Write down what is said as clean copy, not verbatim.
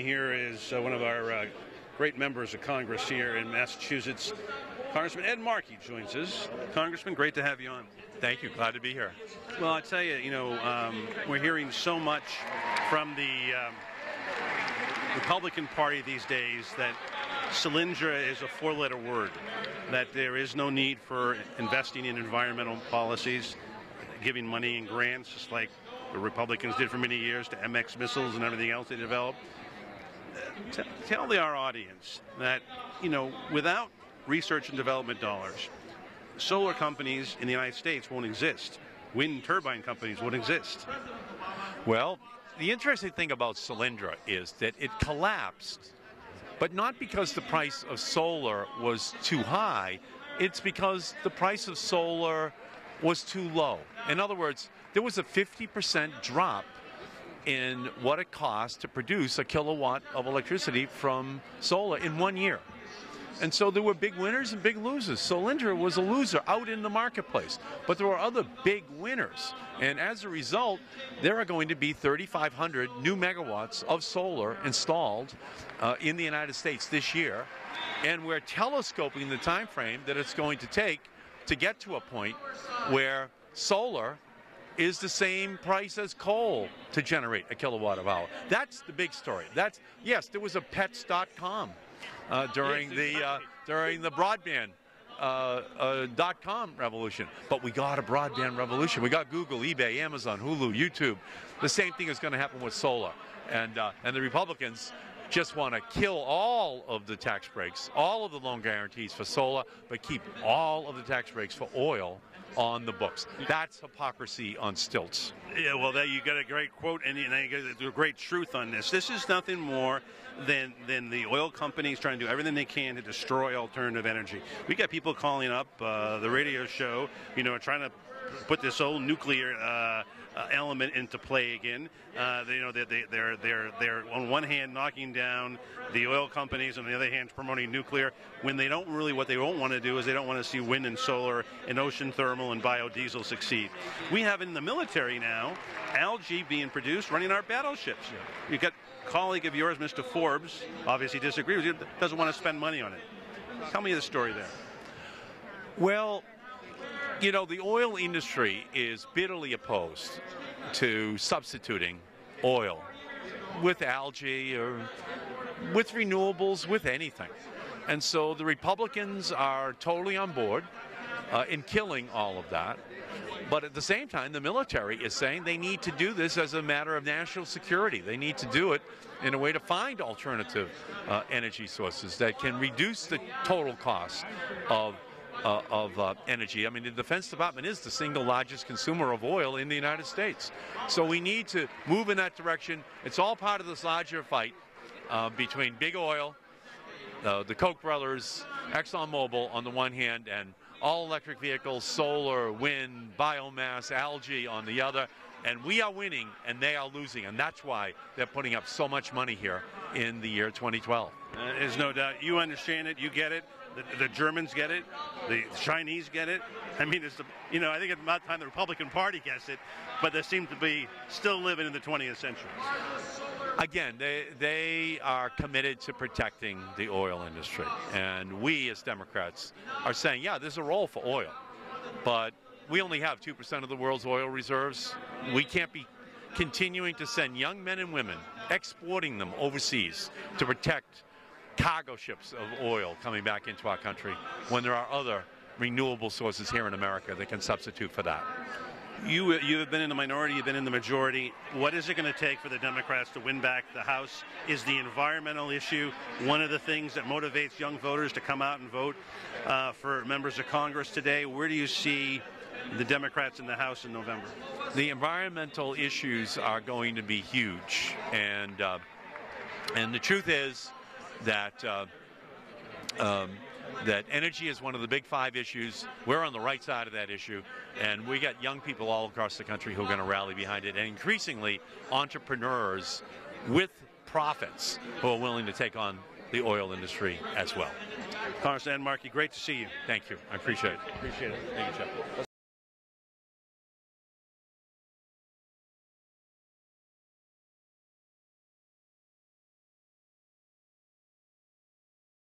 here is one of our great members of Congress here in Massachusetts. Congressman Ed Markey joins us. Congressman, great to have you on. Thank you. Glad to be here. Well, I tell you, we're hearing so much from the Republican Party these days that Solyndra is a four-letter word, that there is no need for investing in environmental policies, giving money in grants, just like the Republicans did for many years to MX missiles and everything else they developed. Tell our audience that, without research and development dollars, solar companies in the United States won't exist. Wind turbine companies won't exist. Well, the interesting thing about Solyndra is that it collapsed, but not because the price of solar was too high. It's because the price of solar was too low. In other words, there was a 50% drop in what it cost to produce a kilowatt of electricity from solar in 1 year. And so there were big winners and big losers. Solyndra was a loser out in the marketplace, but there were other big winners. And as a result, there are going to be 3,500 new megawatts of solar installed in the United States this year. And we're telescoping the time frame that it's going to take to get to a point where solar is the same price as coal to generate a kilowatt of hour. That's the big story. Yes, there was a pets.com during the broadband .com revolution, but we got a broadband revolution. We got Google, eBay, Amazon, Hulu, YouTube. The same thing is going to happen with solar, and the Republicans just want to kill all of the tax breaks, all of the loan guarantees for solar, but keep all of the tax breaks for oil on the books. That's hypocrisy on stilts. Yeah, well, you got a great quote, and you got a great truth on this. This is nothing more than the oil companies trying to do everything they can to destroy alternative energy. We got people calling up the radio show, trying to put this old nuclear element into play again. They're on one hand knocking down the oil companies, on the other hand promoting nuclear, when they don't really, what they don't want to do is they don't want to see wind and solar and ocean thermal and biodiesel succeed. We have in the military now algae being produced running our battleships. You've got a colleague of yours, Mr. Forbes, obviously disagrees with you, doesn't want to spend money on it. Tell me the story there. Well, the oil industry is bitterly opposed to substituting oil with algae or with renewables, with anything. And so the Republicans are totally on board in killing all of that. But at the same time, the military is saying they need to do this as a matter of national security. They need to do it in a way to find alternative energy sources that can reduce the total cost of energy. I mean, the Defense Department is the single largest consumer of oil in the United States. So we need to move in that direction. It's all part of this larger fight between big oil, the Koch brothers, ExxonMobil on the one hand, and all electric vehicles, solar, wind, biomass, algae on the other. And we are winning and they are losing. And that's why they're putting up so much money here in the year 2012. There's no doubt. You understand it. You get it. The Germans get it. The Chinese get it. I mean, I think it's about time the Republican Party gets it, but they seem to be still living in the 20th century. Again, they are committed to protecting the oil industry. And we as Democrats are saying, yeah, there's a role for oil, but we only have 2% of the world's oil reserves. We can't be continuing to send young men and women, exporting them overseas to protect cargo ships of oil coming back into our country when there are other renewable sources here in America that can substitute for that. You have been in the minority, you've been in the majority. What is it going to take for the Democrats to win back the House? Is the environmental issue one of the things that motivates young voters to come out and vote for members of Congress today? Where do you see the Democrats in the House in November? The environmental issues are going to be huge, and the truth is that that energy is one of the big five issues. We're on the right side of that issue, and we got young people all across the country who are going to rally behind it, and increasingly entrepreneurs with profits who are willing to take on the oil industry as well. Congressman Ed Markey, great to see you. Thank you. I appreciate it. Appreciate it. Thank you, Jeff.